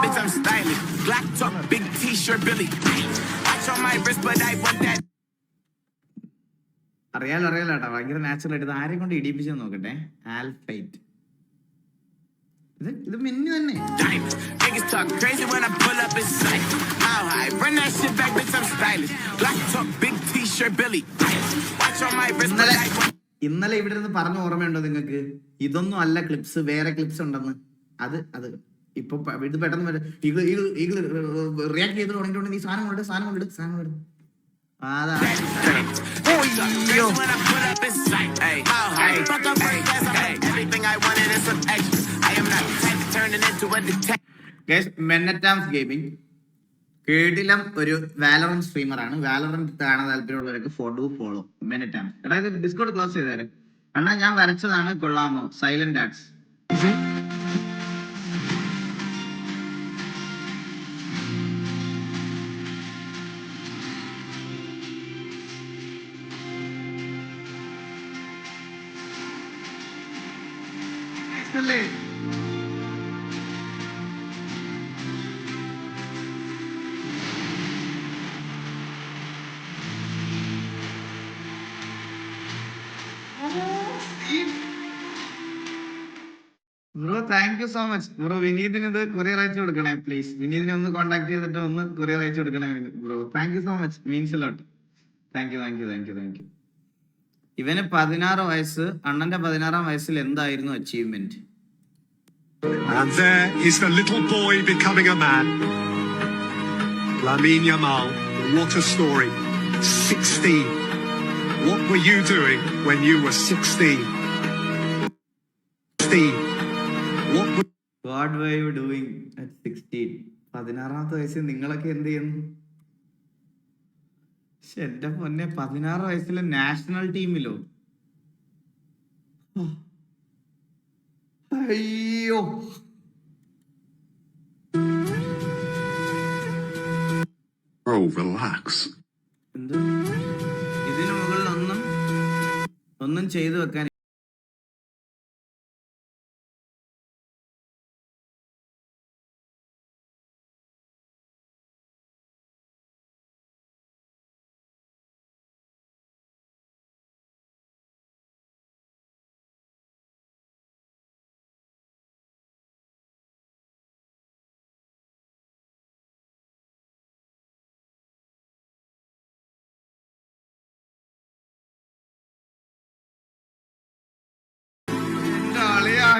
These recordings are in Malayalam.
bitch, I'm stylish. Black top, big t-shirt, Billy. Watch on my wrist, but I want that. അറിയാലോ കേട്ടോ, ഭയങ്കര നാച്ചുറൽ ആയിട്ട്. ഇത് ആരെയും കൊണ്ട് ഇടിപ്പിച്ചെന്ന് നോക്കട്ടെ. ആൽഫൈറ്റ്, ഇത് മിന്നു തന്നെ. Niggas talk crazy when I pull up in sight. How high? Run that shit back, bitch, I'm stylish. Black top, big t-shirt, Billy. Watch on my wrist, but I want. ഇന്നലെ ഇവിടെ നിന്ന് പറഞ്ഞ ഓർമ്മയുണ്ടോ നിങ്ങൾക്ക്? ഇതൊന്നും അല്ല ക്ലിപ്സ്, വേറെ ക്ലിപ്സ് ഉണ്ടെന്ന്. അത് ഇപ്പൊ ഇത് പെട്ടെന്ന് റിയാക്ട് ചെയ്ത് തുടങ്ങിയിട്ടുണ്ട്. നീ സാധനം കൊണ്ടിട്ട് കേട്ടിലം ഒരു വാലറന്റ് സ്ട്രീമർ ആണ്. വാലറന്റ് കാണാൻ താല്പര്യമുള്ളവർക്ക് ഫോളോ മെനറ്റാംസ്. അതായത് ഡിസ്കോഡ് ക്ലോസ് ചെയ്താല് അണ്ണാ ഞാൻ വരച്ചതാണ്, കൊള്ളാമോ? Silent arts. അല്ലേ bro? Thank you so much bro. വിനീതിന് ഇത് കൊറിയർ അയച്ചു കൊടുക്കണേ പ്ലീസ്. വിനീതിനെ ഒന്ന് കോൺടാക്ട് ചെയ്തിട്ട് ഒന്ന് കൊറിയർ അയച്ചു കൊടുക്കണേ bro. Thank you so much, means a lot. Thank you. ഇവന് 16 വയസ്സ്. അണ്ണന്റെ 16-ാം വയസ്സിൽ എന്തായിരുന്നു achievement? And there is the little boy becoming a man. Lamine Yamal, what a story. 16. What were you doing when you were 16? What were you doing at 16? 16-ാമത്തെ വയസ്സിൽ നിങ്ങളൊക്കെ എന്ത് ചെയ്യുന്നു? എന്റെ പൊന്നെ, 16 വയസ്സിലെ നാഷണൽ ടീമിലോ? അയ്യോ, Bro, relax. ഇതിനു മുകളിൽ ഒന്നും ചെയ്തു വെക്കാൻ.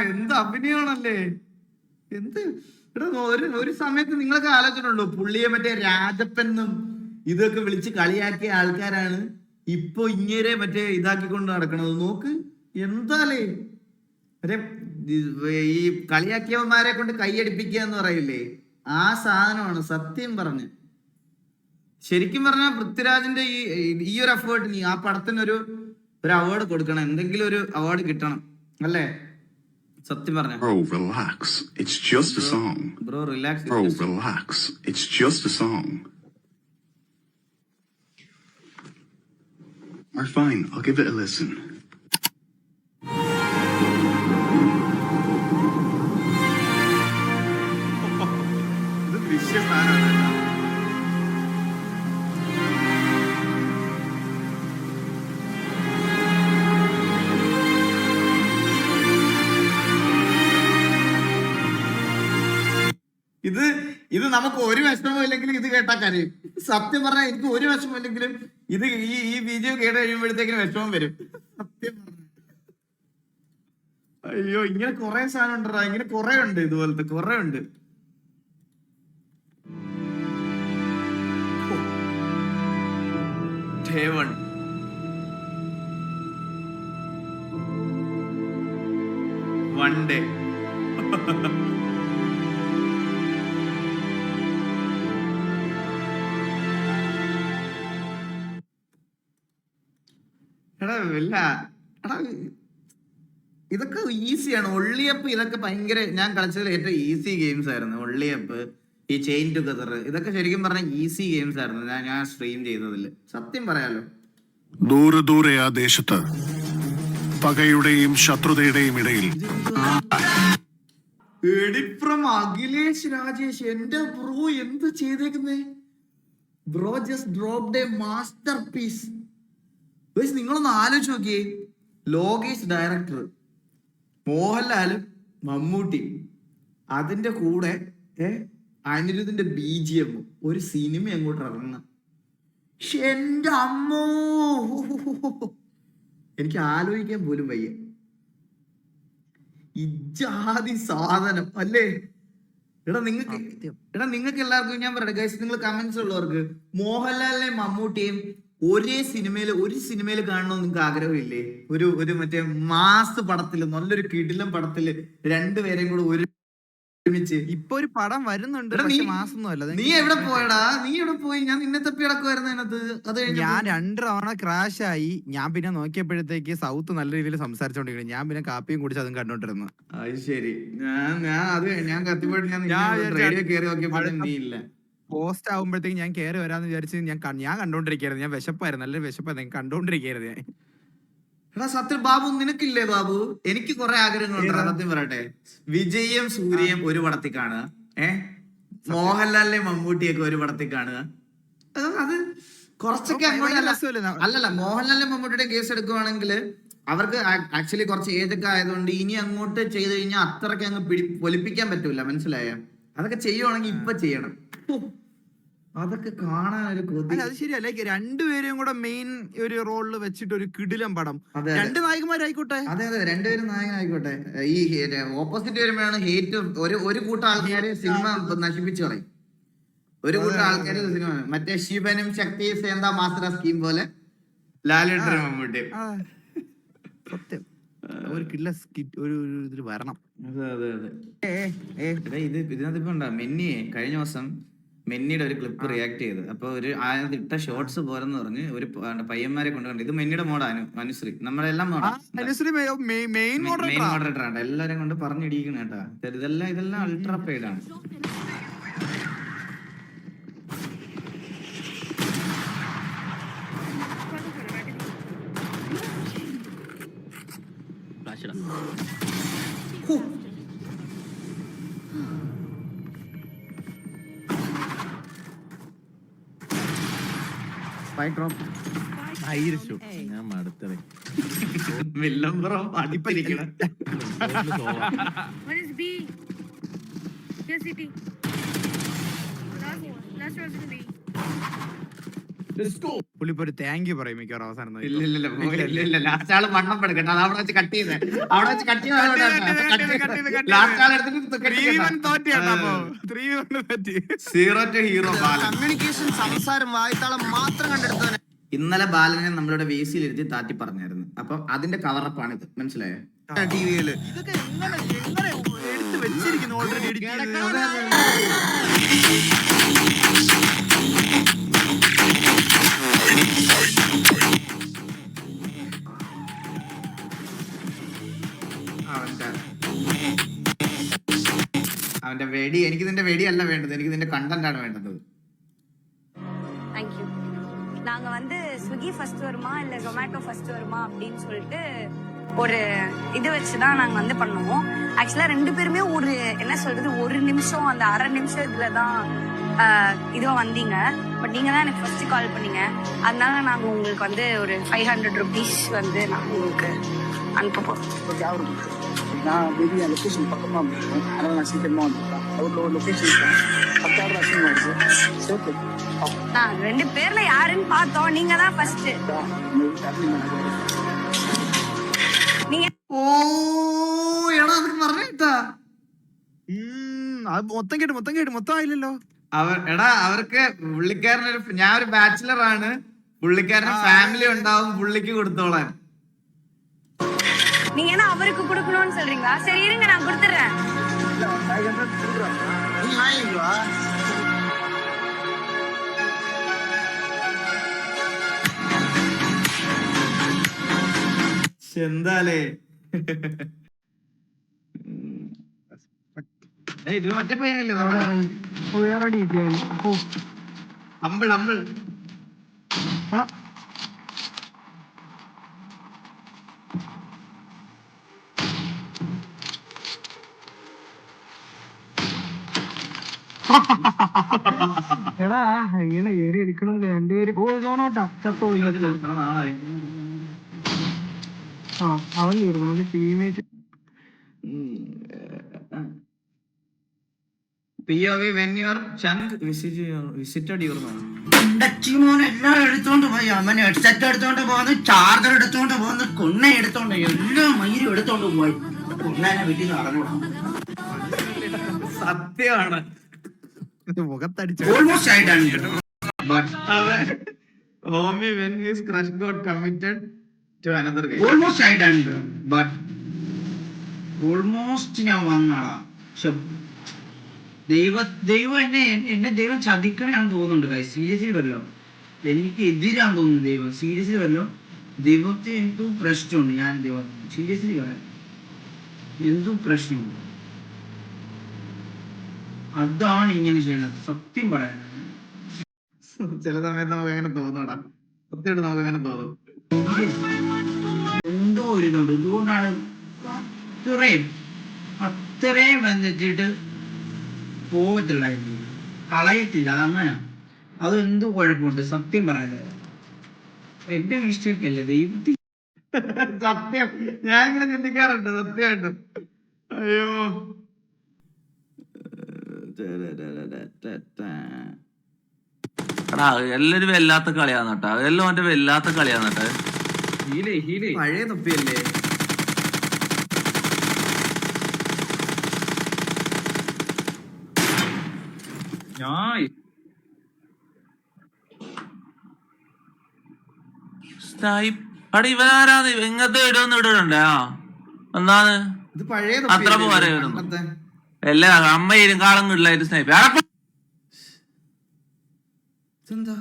എന്ത് അഭിനയമാണല്ലേ, എന്ത് ഒരു സമയത്ത് നിങ്ങളൊക്കെ ആലോചിച്ചിട്ടുണ്ടോ? പുള്ളിയെ മറ്റേ രാജപ്പനും ഇതൊക്കെ വിളിച്ച് കളിയാക്കിയ ആൾക്കാരാണ് ഇപ്പൊ ഇങ്ങനെ മറ്റേ ഇതാക്കിക്കൊണ്ട് നടക്കണത്. നോക്ക് എന്താലേ, മറ്റേ ഈ കളിയാക്കിയവന്മാരെ കൊണ്ട് കൈയടിപ്പിക്കുക എന്ന് പറയില്ലേ, ആ സാധനമാണ് സത്യം പറഞ്ഞ്. ശരിക്കും പറഞ്ഞാൽ പൃഥ്വിരാജിന്റെ ഈ ഒരു എഫേർട്ടിന് ആ പടത്തിന് ഒരു അവാർഡ് കൊടുക്കണം, എന്തെങ്കിലും ഒരു അവാർഡ് കിട്ടണം അല്ലേ? സത്യം പറഞ്ഞ. Bro, relax. It's just a song. Bro, relax. Bro, relax. It's just a song. Alright, fine. I'll give it a listen. ഇത് വിശ്വസാനാണ്. ഇത് നമുക്ക് ഒരു വിഷമവും ഇല്ലെങ്കിലും ഇത് കേട്ടാ കരയും. സത്യം പറഞ്ഞാൽ എനിക്ക് ഒരു വിഷമം ഇല്ലെങ്കിലും ഇത് ഈ വീഡിയോ കേട്ട് കഴിയുമ്പോഴത്തേക്കിന് വിഷമം വരും. സത്യം പറഞ്ഞ അയ്യോ, ഇങ്ങനെ കുറെ സാധനം ഉണ്ടോ, ഇങ്ങനെ കുറെ ഉണ്ട്, ഇതുപോലത്തെ കുറെ ഉണ്ട്. വൺ ഡേ ഇതൊക്കെ ഈസിയാണ്. ഒള്ളിയപ്പ് ഇതൊക്കെ ഭയങ്കര, ഞാൻ കളിച്ചതിൽ ഏറ്റവും ഈസി ഗെയിംസ് ആയിരുന്നു. ഒള്ളിയപ്പ്, ഈ ചെയിൻ ടുഗദർ, ഇതൊക്കെ ശരിക്കും പറഞ്ഞ ഈസി ഗെയിംസ് ആയിരുന്നു ഞാൻ സ്ട്രീം ചെയ്തതിൽ. സത്യം പറയാലോ. ദൂരെ ദൂരെ ആ ദേശത്ത് പകയുടെയും ശത്രുതയുടെയും ഇടയിൽ എഡിറ്റ് ഫ്രം അഖിലേഷ് രാജേഷ്. എന്റെ ബ്രോ എന്ത് ചെയ്തേക്കുന്നേ bro, just dropped a masterpiece. നിങ്ങളൊന്ന് ആലോചിച്ച് നോക്കിയേ, ലോകേഷ് ഡയറക്ടർ, മോഹൻലാലും മമ്മൂട്ടി, അതിന്റെ കൂടെ അനിരുദ്ധിന്റെ BGM, ഒരു സിനിമ അങ്ങോട്ട് ഇറങ്ങണം. എന്റെ അമ്മോ, എനിക്ക് ആലോചിക്കാൻ പോലും വയ്യ. ഇജാതി സാധനം അല്ലേ? നിങ്ങൾക്ക് എല്ലാവർക്കും ഞാൻ പറയട്ടെ ഗൈസ്, നിങ്ങൾ കമന്റ്സ് ഉള്ളവർക്ക് മോഹൻലാലിനെയും മമ്മൂട്ടിയും ഒരു സിനിമയിൽ കാണണമെന്ന് നിങ്ങൾക്ക് ആഗ്രഹമില്ലേ? ഒരു മറ്റേ മാസ് പടത്തില്, നല്ലൊരു കിടിലം പടത്തില് രണ്ടുപേരെയും കൂടെ ഒരുമിച്ച് ഇപ്പൊ ഒരു പടം വരുന്നുണ്ട്. നീ എവിടെ പോയടാ? നീ എവിടെ പോയി? ഞാൻ നിന്നെ തപ്പി കിടക്കുമായിരുന്നു അതിനകത്ത്. അത് ഞാൻ 2 തവണ ക്രാഷ് ആയി. ഞാൻ പിന്നെ നോക്കിയപ്പോഴത്തേക്ക് സൗത്ത് നല്ല രീതിയിൽ സംസാരിച്ചോണ്ടിരിക്കുന്നു. ഞാൻ പിന്നെ കാപ്പിയും കുടിച്ച് അതും കണ്ടോണ്ടിരുന്നു. അത് ശരി. ഞാൻ കത്തിപ്പോയിട്ട് ഞാൻ റേഡിയോ കയറി നോക്കിയപ്പോഴും നീ ഇല്ല. പോസ്റ്റ് ആകുമ്പോഴത്തേക്ക് ഞാൻ കയറി വരാന്ന് വിചാരിച്ച് ഞാൻ കണ്ടോണ്ടിരിക്കായിരുന്നു. ഞാൻ വിശപ്പായിരുന്നു, നല്ല വിശപ്പായിരുന്നു, കണ്ടോണ്ടിരിക്കായിരുന്നു ഞാൻ. എടാ സത്യം ബാബു, നിനക്കില്ലേ ബാബു? എനിക്ക് കുറെ ആഗ്രഹങ്ങളുണ്ട്. സത്യം പറയട്ടെ, വിജയും സൂര്യയും ഒരു പടത്തിൽ കാണുക, മോഹൻലാലിനെയും മമ്മൂട്ടിയൊക്കെ ഒരു പടത്തിൽ കാണുക, അത് കുറച്ചൊക്കെ അല്ലല്ല. മോഹൻലാലിന്റെ മമ്മൂട്ടിയുടെ കേസ് എടുക്കുവാണെങ്കിൽ അവർക്ക് ആക്ച്വലി കുറച്ച് ഏജ് ഒക്കെ ആയതുകൊണ്ട് ഇനി അങ്ങോട്ട് ചെയ്ത് കഴിഞ്ഞാൽ അത്രയ്ക്ക് അങ്ങ് പൊലിപ്പിക്കാൻ പറ്റൂല, മനസ്സിലായ? അതൊക്കെ ചെയ്യുവാണെങ്കിൽ ഇപ്പൊ ചെയ്യണം. അതൊക്കെ കാണാൻ ഒരു കൊതി. അത് ശരിയല്ല, രണ്ടുപേരെയും കൂടെ മെയിൻ ഒരു റോളിൽ വെച്ചിട്ട് ഒരു കിടിലം പടം. 2 നായകന്മാരായിക്കോട്ടെ. അതെ, രണ്ടുപേരും നായകനായിക്കോട്ടെ. ഈ ഓപ്പോസിറ്റ് വരുമ്പോഴാണ് ഹേറ്റ്. ഒരു കൂട്ടം ആൾക്കാര് സിനിമ നശിപ്പിച്ചു കളയും. ഒരു കൂട്ടം ആൾക്കാര് സിനിമ, മറ്റേ ശിവനും ശക്തി സേന്താ മാസ്റ്റർ സ്കീം പോലെ ലാലേട്ടനും മമ്മൂട്ടി. സത്യം, ഒരു കില്ല സ്കിറ്റ് ഒരു ഇതിൽ വരണം. ഇതിനകത്ത് ഇപ്പൊ ഉണ്ടാ മെന്നിയെ കഴിഞ്ഞ ദിവസം മെന്നിയുടെ ഒരു ക്ലിപ്പ് റിയാക്ട് ചെയ്ത്, അപ്പൊ ഒരു അതിനകത്ത് ഇട്ട ഷോർട്സ് പോരെന്ന് പറഞ്ഞ് ഒരു പയ്യന്മാരെ കൊണ്ടുവരണ്ട. ഇത് മെന്നിയുടെ മോഡാണ് അനുശ്രീ, നമ്മളെല്ലാം മെയിൻ മോഡറേറ്റർ ആണ്. എല്ലാരും കൊണ്ട് പറഞ്ഞിടിക്കണം കേട്ടാ. ഇതെല്ലാം അൾട്രാ പെയ്ഡ് ആണ്. ഞാൻ മടുത്തത്. വില്ലംബറം അടിപ്പിരിക്കണം. പുള്ളിപ്പോ ഒരു താങ്ക് യു പറയും മിക്കവാറും അവസാനം. ഇല്ല, ലാസ്റ്റ് ആള് വണ്ണം പെടുക്കട്ടെ. അത് അവിടെ വെച്ച് കട്ട് ചെയ്തേ. കമ്മ്യൂണിക്കേഷൻ, സംസാരം, വായ്ത്താളം മാത്രം കണ്ടെടുത്തവനെ ഇന്നലെ ബാലനെ നമ്മളുടെ വേസിയിലിരുത്തി താറ്റി പറഞ്ഞായിരുന്നു. അപ്പൊ അതിന്റെ കവറപ്പാണ് ഇത്, മനസ്സിലായോ? ടിവിയില് ഇതൊക്കെ എങ്ങനെ എടുത്ത് വെച്ചിരിക്കുന്നു ഓൾറെഡി. അവന്റെ വെടി, എനിക്ക് നിന്റെ വെടിയല്ല വേണ്ടത്, എനിക്ക് നിന്റെ കണ്ടന്റ് ആണ് വേണ്ടത്. நாங்க வந்து ஸ்விக்கி ஃபர்ஸ்ட் வருமா இல்ல ஜொமேட்டோ ஃபர்ஸ்ட் வருமா அப்படின்னு சொல்லிட்டு ஒரு இது வச்சுதான் நாங்க வந்து பண்ணுவோம். ஆக்சுவலா 2 பேருமே ஒரு என்ன சொல்றது, 1 நிமிஷம் அந்த அரை நிமிஷம் இதுலதான் இதுவா வந்தீங்க. பட் நீங்க தான் எனக்கு ஃபர்ஸ்ட் கால் பண்ணீங்க. அதனால நாங்க உங்களுக்கு வந்து ஒரு 500 rupees வந்து நாங்க உங்களுக்கு அனுப்ப போறோம். நான் வெளியே லொக்கேஷன் பக்கமாக போயிருக்கேன், அதனால் நான் சீக்கிரமாக வந்துருக்கேன். அவரோட லொக்கேஷன் 10,000 அசிங்கம் ஆயிடுச்சு. ஓகே, நான் 2 பேர்ல யாருன்னு பார்த்தோம், நீங்க தான் ஃபர்ஸ்ட். நீங்க പറഞ്ഞിട്ടാ മൊത്തം ആയില്ലല്ലോ. അവർക്ക് പുള്ളിക്കാരനൊരു, ഞാൻ ഒരു ബാച്ചിലർ ആണ്, പുള്ളിക്കാരന് ഫാമിലി ഉണ്ടാവും, പുള്ളിക്ക് കൊടുത്തോളാൻ. நீங்க என்ன அவருக்கு கொடுக்கணும்னு சொல்றீங்களா? சரி இருங்க, நான் கொடுத்துறேன். എന്താലേ ഇത് മറ്റേ പയ്യനല്ലേ അമ്പിൾ എടാ ഇങ്ങനെ ഏറി ഇരിക്കണത് രണ്ടുപേര് പോണോട്ടാ ചത്തോയി ആ അവൻ തീർന്നു teammate POV when your chunk visited your home. മോൻ എല്ലാം എടുത്തോണ്ട് പോയി. അവൻ ഹെഡ്സെറ്റ് എടുത്തോണ്ട് പോകുന്നു, ചാർജർ എടുത്തോണ്ട് പോകുന്നു, കുണ്ണ എടുത്തോണ്ട് എല്ലാം മയിലും എടുത്തോണ്ട് പോയി. കുണ്ണനെ വീട്ടിൽ നടന്നോളാം. സത്യമാണ്. മുഖത്തടിച്ചു. ഓൾമോസ്റ്റ് ആയിട്ടാണ് കേട്ടോ. Homi when his crush got committed to another guy. Almost ആയിട്ടാണ് ബട്ട് ഓൾമോസ്റ്റ് ഞാൻ വന്നടാ. പക്ഷെ ദൈവം എന്നെ ദൈവം ചതിക്കണാന്ന് തോന്നുന്നുണ്ട്. സീരിയസ്ലി വല്ലോ എനിക്ക് എതിരാന്ന് തോന്നുന്നു ദൈവം. സീരിയസ്ലി വല്ലോ ദൈവത്തെ എന്തോ പ്രശ്നമുണ്ട്. ഞാൻ ദൈവം സീരിയസ്ലി പറയാം, എന്തോ പ്രശ്നമുണ്ട്. അതാണ് ഇങ്ങനെ ചെയ്യണത്. സത്യം പറയാൻ ചില സമയത്ത് നമുക്ക് അങ്ങനെ തോന്നൂടാ. സത്യമായിട്ട് നമുക്ക് അങ്ങനെ തോന്നും. എന്തോ ഒരു ഇതുണ്ട്. ഇതുകൊണ്ടാണ് അത്രയും വന്നിട്ട് പോകത്തില്ലായിരുന്നു, കളയത്തില്ല. അതങ്ങനെ അത് എന്തോ കുഴപ്പമുണ്ട്. സത്യം പറയാതെ എന്റെ മിസ്റ്റേക്ക് അല്ലേ ദൈവത്തിൽ. സത്യം ഞാൻ ഇങ്ങനെ ചിന്തിക്കാറുണ്ട് സത്യമായിട്ടും. അയ്യോ എല്ലാരും വല്ലാത്ത കളിയാന്ന് കേട്ടോ. അതെല്ലാം അവന്റെ വല്ലാത്ത കളിയാന്ന് കേട്ടോ. പഴയ തൊപ്പിയല്ലേ. ഇവനാരാന്ന് ഇങ്ങനത്തെ ഇടൊന്നും ഇടണ്ടേ? എന്നാണ് ഇത് പഴയ അത്ര പോരെ എല്ലാ അമ്മയിലും കാളം കിട്ടില്ലായിട്ട് സ്നൈപ്പ് എന്താ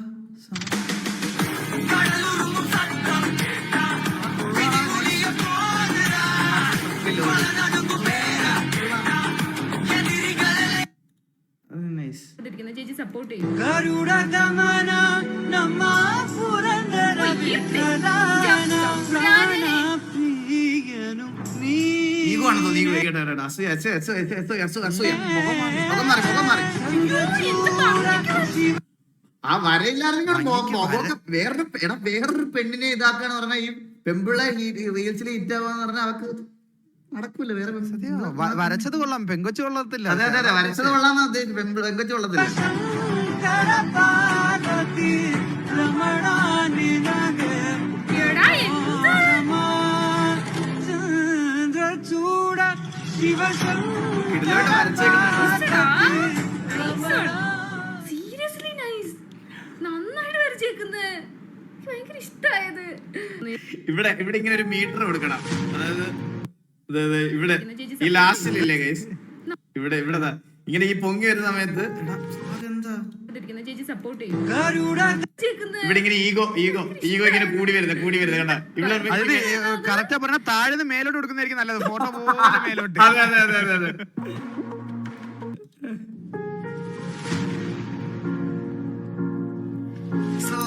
ചേച്ചി സപ്പോർട്ട് ചെയ്യും. ഈഗോ ആണെന്നോ നീ കേട്ടോ. അസൂയ അസൂയ മുഖം മാറി. ആ വരയില്ലാതെ വേറൊരു പെണ്ണിനെ ഇതാക്കാന്ന് പറഞ്ഞാൽ ഈ പെമ്പിള്ള റീൽസിൽ ഹിറ്റാവാന്ന് പറഞ്ഞാൽ അവക്ക് നടക്കൂല. വേറെ വരച്ചത് കൊള്ളാം, പെങ്കൊച്ചു കൊള്ളത്തില്ല. അതെ വരച്ചത് കൊള്ളാന്ന് ഉദ്ദേശിച്ചു. പെങ്കൊച്ചു കൊള്ളത്തില്ല. Seriously nice. നന്നായിട്ട് വരച്ചേക്കുന്നത് ഭയങ്കര ഇഷ്ടായത്. ഇവിടെ ഇങ്ങനെ ഒരു മീറ്റർ കൊടുക്കണം. അതായത് ഇവിടെ ഈ ലാസ്റ്റിലില്ലേ ഗൈസ്, ഇവിടെ ഇങ്ങനെ ഈ പൊങ്ങി വരുന്ന സമയത്ത് അതെന്താ ചേച്ചി സപ്പോർട്ട് ചെയ്യും. ഇവിടെ ഇങ്ങനെ ഈഗോ ഇങ്ങനെ കൂടി വരുന്നത് കണ്ട. ഇവിടെ കറക്റ്റാ പറഞ്ഞ താഴെ മേലോട്ട് കൊടുക്കുന്നതായിരിക്കും നല്ലത്. ഫോട്ടോ പോലെ മേലോട്ട്. അതെ സോ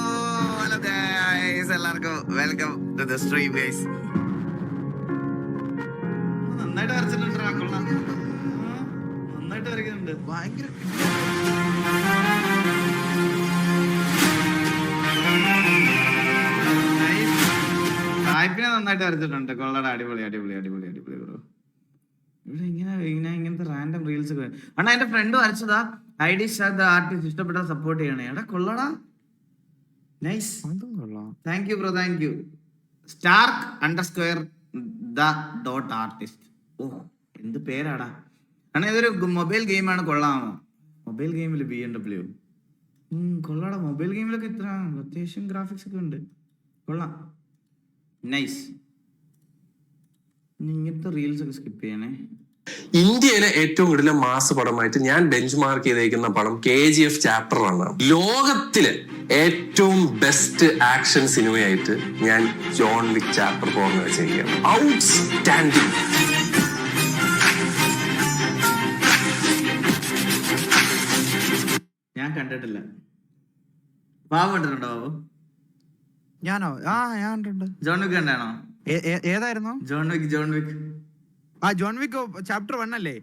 ഹലോ ഗൈസ്, എല്ലാവർക്കും welcome to the stream guys. നന്നായിട്ട് വരച്ചിട്ടുണ്ട്. നന്നായിട്ട് വരയ്ക്കുന്നുണ്ട്. ഭയങ്കര സായിപ്പിനെ നന്നായിട്ട് വരച്ചിട്ടുണ്ട്. കൊള്ളട അടിപൊളി ബ്രോ. ഇവിടെ ഇങ്ങനത്തെ റാൻഡം റീൽസ് ഒക്കെ അണ്ണാ എന്റെ ഫ്രണ്ട് വരച്ചതാ. ഐഡി ദ ആർട്ടിസ്റ്റ് ഇഷ്ടപ്പെട്ട സപ്പോർട്ട് ചെയ്യണേ. എടാ കൊള്ളടാ, nice. Thank you bro, thank you. Stark_the.artist. ഓ എന്ത് പേരാടാ അണ്ണാ. ഇതൊരു മൊബൈൽ ഗെയിമാണ്. കൊള്ളാമോ? മൊബൈൽ ഗെയിമിൽ BMW കൊള്ളാടാ. മൊബൈൽ ഗെയിമിലൊക്കെ ഇത്ര അത്യാവശ്യം ഗ്രാഫിക്സ് ഒക്കെ ഉണ്ട്. കൊള്ളാം, നൈസ്. ഇങ്ങനത്തെ റീൽസ് ഒക്കെ സ്കിപ്പ് ചെയ്യണേ. ഇന്ത്യയിലെ ഏറ്റവും കൂടുതൽ മാസ് പടമായിട്ട് ഞാൻ ബെഞ്ച് മാർക്ക് ചെയ്തേക്കുന്ന പടം KGF Chapter 1 ആണ്. ലോകത്തിലെ ഏറ്റവും ബെസ്റ്റ് ആക്ഷൻ സിനിമയായിട്ട് ഞാൻ ജോൺ വിക്ക് Chapter 4 വെച്ചിരിക്കുകയാണ്. ഔട്ട്സ്റ്റാൻഡിങ്. ഞാൻ കണ്ടിട്ടില്ല. ബാബു കണ്ടിട്ടുണ്ടോ? ബാബു ഞാനോ? ഞാൻ കണ്ടിട്ടുണ്ട്. ജോൺ വിക്ക് കണ്ടാണോ? ഏതായിരുന്നു? John Wick John Wick Chapter 1 അല്ലേ?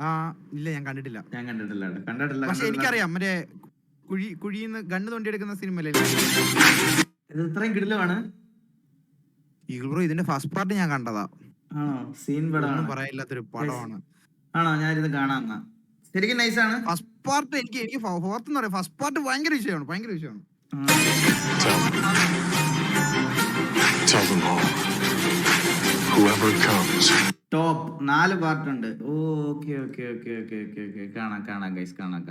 ആ ഇല്ല ഞാൻ കണ്ടിട്ടില്ല. ഞാൻ കണ്ടിട്ടില്ല കേട്ടോ. കണ്ടിട്ടില്ല. പക്ഷെ എനിക്കറിയാം മറ്റേ കുഴിന്ന് ഗണ്ണ് തോണ്ടിയെടുക്കുന്ന സിനിമല്ലേ ഇത് ഇത്രയും കിടിലമാണ്. ഈഗിൾ ബ്രോ ഇതിന്റെ ഫസ്റ്റ് പാർട്ട് ഞാൻ കണ്ടതാ. ആണോ? സീൻ പടമാണ്, പറയാനില്ലാത്തൊരു പടമാണ്. ആണോ? ഞാനിത് കാണാം. ശരിക്കും നൈസാണ്. ഫസ്റ്റ് പാർട്ട് എനിക്ക് ഫോർത്ത് എന്ന് പറയാം. ഫസ്റ്റ് പാർട്ട് ഭയങ്കര വിഷയമാണ്. Tell them all. Whoever comes. Top 4 പാർട്ടുണ്ട്. ഓക്കെ. കാണാം ഗൈസ്, കാണാം.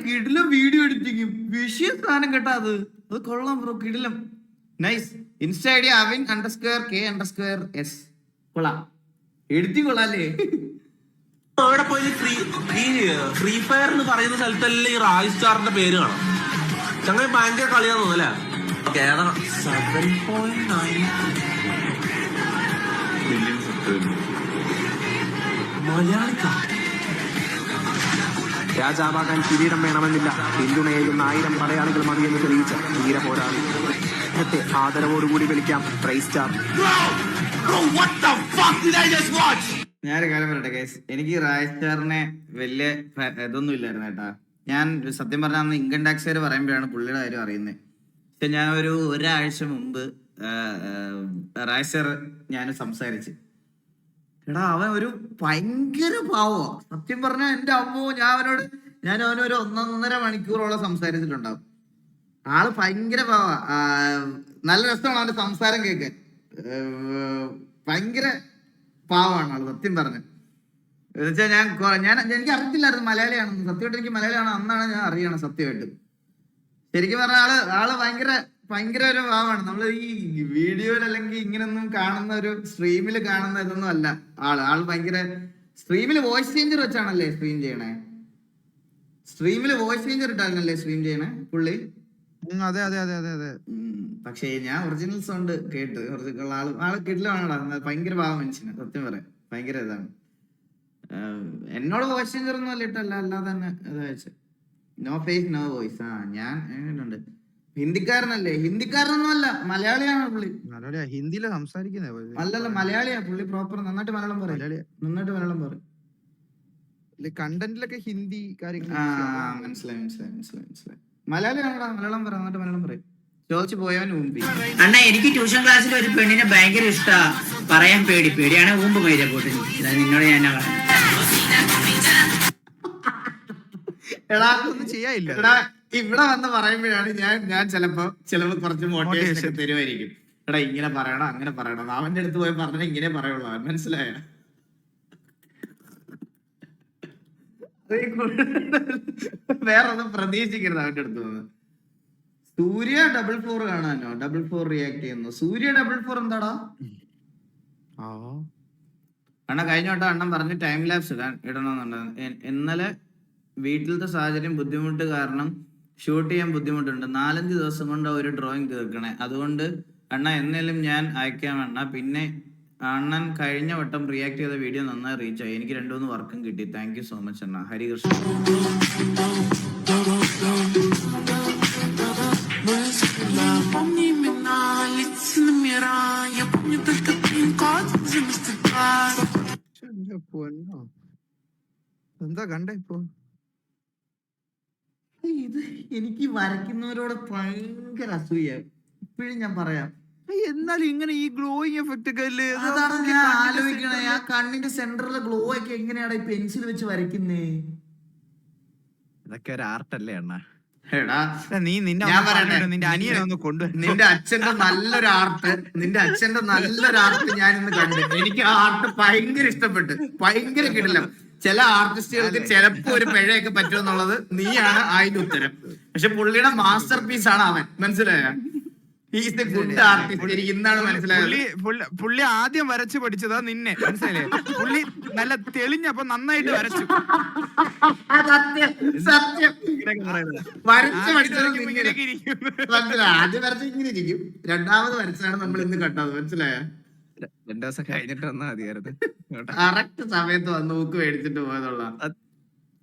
കിടിലം വീഡിയോ എഡിറ്റിംഗ് വിഷയ സാധനം കേട്ടാ. അത് കൊള്ളാം ബ്രോ, കിടിലം nice. Insta I D avin_k_s. കൊള്ളാം, എഡിറ്റിംഗ് കൊള്ളാല്ലേ. അവിടെ പോയി ഫ്രീ ഫയർ എന്ന് പറയുന്ന സ്ഥലത്തല്ലേ ഈ റായ് സ്റ്റാറിന്റെ പേര് കാണാം. ചങ്ങനെ ഭയങ്കര കളിയാന്ന് തോന്നല്ലേ. 7.9 മലയാളിക്കാ. രാജാവാകാൻ കിരീടം വേണമെന്നില്ല, പിന്തുണയേകുന്ന 1000 പടയാളികൾ മതിയെന്ന് തെളിയിച്ച ധീര പോരാളി. ആദരവോടുകൂടി വിളിക്കാം പ്രൈസ് സ്റ്റാർ. ഞാനൊരു കാര്യം പറയട്ടെ ഗൈസ്, എനിക്ക് റായ് സ്റ്റാറിനെ വലിയ ഇതൊന്നും ഇല്ലായിരുന്നു കേട്ടാ. ഞാൻ സത്യം പറഞ്ഞ അന്ന് ഇൻകം ടാക്സുകാർ പറയുമ്പോഴാണ് പുള്ളിയുടെ കാര്യം അറിയുന്നത്. പക്ഷെ ഞാൻ ഒരാഴ്ച മുമ്പ് റായ് സ്റ്റാർ ഞാൻ സംസാരിച്ച്, എടാ അവൻ ഒരു ഭയങ്കര പാവോ. സത്യം പറഞ്ഞാൽ എന്റെ അമ്മോ, ഞാൻ അവനൊരു 1.5 മണിക്കൂറോളം സംസാരിച്ചിട്ടുണ്ടാവും. ആള് ഭയങ്കര പാവാ. നല്ല രസമാണ് അവന്റെ സംസാരം കേൾക്കാൻ. ഭയങ്കര പാവാണ് ആള് സത്യം പറഞ്ഞു. എന്നുവെച്ചാൽ എനിക്ക് അറിയത്തില്ലായിരുന്നു മലയാളിയാണെന്ന്. സത്യമായിട്ട് എനിക്ക് മലയാളിയാണ് അന്നാണ് ഞാൻ അറിയണം സത്യമായിട്ട്. ശരിക്കും പറഞ്ഞ ആള് ഭയങ്കര ഒരു പാവാണ്. നമ്മൾ ഈ വീഡിയോയിൽ അല്ലെങ്കിൽ ഇങ്ങനൊന്നും കാണുന്ന ഒരു സ്ട്രീമിൽ കാണുന്ന ഇതൊന്നും അല്ല ആള് ഭയങ്കര. സ്ട്രീമിൽ വോയിസ് ചേഞ്ചർ വെച്ചാണല്ലേ സ്ട്രീം ചെയ്യണേ? സ്ട്രീമിൽ വോയിസ് ചേഞ്ചർ ഇട്ടാണല്ലേ സ്ട്രീം ചെയ്യണേ പുള്ളി? അതെ. പക്ഷേ ഞാൻ ഒറിജിനൽ സൗണ്ട് കേട്ട് ആള് കിടിലമാണടാ. ഭയങ്കര പാവ മനുഷ്യന് സത്യം പറയാം. ഭയങ്കര ഇതാണ്. എന്നോട് വോയിസ് ചേഞ്ചർ ഒന്നും അല്ല ഇട്ടല്ല, അല്ലാതെ തന്നെ ഇതയച്ചു. No face no voice. ഞാൻ എങ്ങനെയുണ്ട്? ഹിന്ദിക്കാരനല്ലേ? ഹിന്ദിക്കാരനൊന്നും അല്ല, മലയാളിയാണ് പുള്ളി. ഹിന്ദിയില് സംസാരിക്കുന്നേ? അല്ലല്ല, മലയാളിയാ പുള്ളി. പ്രോപ്പർ നന്നായിട്ട് മലയാളം പറയും. കണ്ടന്റിലൊക്കെ ഹിന്ദി കാര്യങ്ങൾ. മനസ്സിലായി. മലയാളിയാണോടാ? മലയാളം പറയും. ചോദിച്ചു പോയവൻ ഊമ്പി. അണ്ണ എനിക്ക് ട്യൂഷൻ ക്ലാസ്സിൽ ഒരു പെണ്ണിനെ ഭയങ്കര ഇഷ്ടാ. പറയാൻ പേടിയാണ് ഊമ്പ് മൈര പോട്ട്. നിന്നോട് ഞാൻ എടാ ചെയ്യാനില്ല. എടാ ഇവിടെ വന്ന് പറയുമ്പോഴാണ് ഞാൻ ചിലപ്പോ കുറച്ച് മോട്ടിവേഷൻ ഒക്കെ തരുമായിരിക്കും. എടാ ഇങ്ങനെ പറയണം അങ്ങനെ പറയണം. അവന്റെ അടുത്ത് പോയി പറഞ്ഞാൽ ഇങ്ങനെ പറയുള്ളൂ. അവൻ മനസ്സിലായ? വേറെ ഒന്നും പ്രതീക്ഷിക്കരുത് അവന്റെ അടുത്ത് നിന്ന്. സൂര്യ 4 കാണാനോ? 4 റിയാക്ട് ചെയ്യുന്നു. സൂര്യ 4 എന്താടാ? അണ്ണ കഴിഞ്ഞ വട്ടം അണ്ണൻ പറഞ്ഞു ടൈം ലാപ്സ് ഇടണമെന്നുണ്ട്. ഇന്നലെ വീട്ടിലത്തെ സാഹചര്യം ബുദ്ധിമുട്ട് കാരണം ഷൂട്ട് ചെയ്യാൻ ബുദ്ധിമുട്ടുണ്ട്. 4-5 ദിവസം കൊണ്ട് ഒരു ഡ്രോയിങ് തീർക്കണേ. അതുകൊണ്ട് അണ്ണ എന്നേലും ഞാൻ അയക്കാം അണ്ണ. പിന്നെ അണ്ണൻ കഴിഞ്ഞ വട്ടം റിയാക്ട് ചെയ്ത വീഡിയോ നന്നായി റീച്ച് ആയി. എനിക്ക് 2-3 വർക്കും കിട്ടി. താങ്ക് യു സോ മച്ച് അണ്ണ. ഹരികൃഷ്ണൻ. എന്താ കണ്ട ഇപ്പൊ? ഇത് എനിക്ക് വരയ്ക്കുന്നവരോട് ഭയങ്കര അസൂയ. ഇപ്പോഴും ഞാൻ പറയാം. എന്നാലും ഇങ്ങനെ ഈ ഗ്ലോയിങ് എഫക്റ്റ് ഒക്കെ അല്ലേ? അതാണ് ഞാൻ ആലോചിക്കണേ. ആ കണ്ണിന്റെ സെന്ററിലെ ഗ്ലോ ഒക്കെ എങ്ങനെയാണ് ഈ പെൻസിൽ വെച്ച് വരയ്ക്കുന്നേ? ഇതൊക്കെ ഒരു ആർട്ടല്ലേ അണ്ണ? നിന്റെ അച്ഛന്റെ നല്ലൊരു ആർട്ട് ഞാൻ ഇന്ന് കണ്ടു. എനിക്ക് ആ ആർട്ട് ഭയങ്കര ഇഷ്ടപ്പെട്ടു. ഭയങ്കര കിടിലം. ചില ആർട്ടിസ്റ്റുകൾക്ക് ചിലപ്പോ ഒരു പിഴയൊക്കെ പറ്റുമെന്നുള്ളത് നീയാണ് അതിന്റെ ഉത്തരം. പക്ഷെ പുള്ളിയുടെ മാസ്റ്റർ പീസ് ആണ് അവൻ. മനസ്സിലായ? Good artist. എനിക്ക് ഇന്നാണ് മനസ്സിലായത്. പുള്ളി ആദ്യം വരച്ചു പഠിച്ചതാ നിന്നെ, മനസ്സിലായില്ലേ? പുള്ളി നല്ല തെളിഞ്ഞപ്പോ നന്നായിട്ട് വരച്ചു. സത്യം സത്യം വരച്ച് പഠിച്ചത് മനസ്സിലായി. ആദ്യം വരച്ച ഇങ്ങനെ ഇരിക്കും, രണ്ടാമത് വരച്ചാണ് നമ്മൾ ഇന്ന് കണ്ടത്. മനസ്സിലായോ? 2 ദിവസം കഴിഞ്ഞിട്ട് വന്നാ മതിയായിരുന്നു. കറക്റ്റ് സമയത്ത് വന്ന് നോക്ക് മേടിച്ചിട്ട് പോയതുള്ള.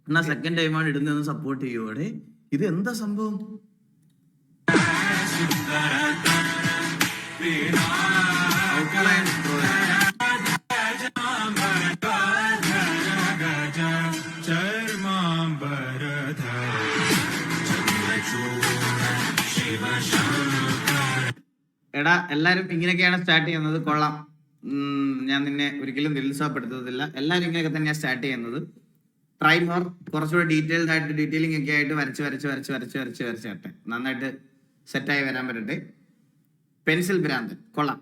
എന്നാ സെക്കൻഡ് ടൈമാണ് ഇടുന്നതെന്ന് സപ്പോർട്ട് ചെയ്യുവോടെ. ഇത് എന്താ സംഭവം? എടാ എല്ലാരും ഇങ്ങനെയൊക്കെയാണ് സ്റ്റാർട്ട് ചെയ്യുന്നത്. കൊള്ളാം. ഞാൻ നിന്നെ ഒരിക്കലും നിരുത്സാഹപ്പെടുത്തത്തില്ല. എല്ലാരും ഇങ്ങനെയൊക്കെ തന്നെയാണ് സ്റ്റാർട്ട് ചെയ്യുന്നത്. Try more. കുറച്ചുകൂടെ ഡീറ്റെയിലിംഗ് ഒക്കെ ആയിട്ട് വരച്ച് വരട്ടെ. നന്നായിട്ട് സെറ്റായി വരാൻ പറ്റട്ടെ. പെൻസിൽ ഭ്രാന്തൻ കൊള്ളാം.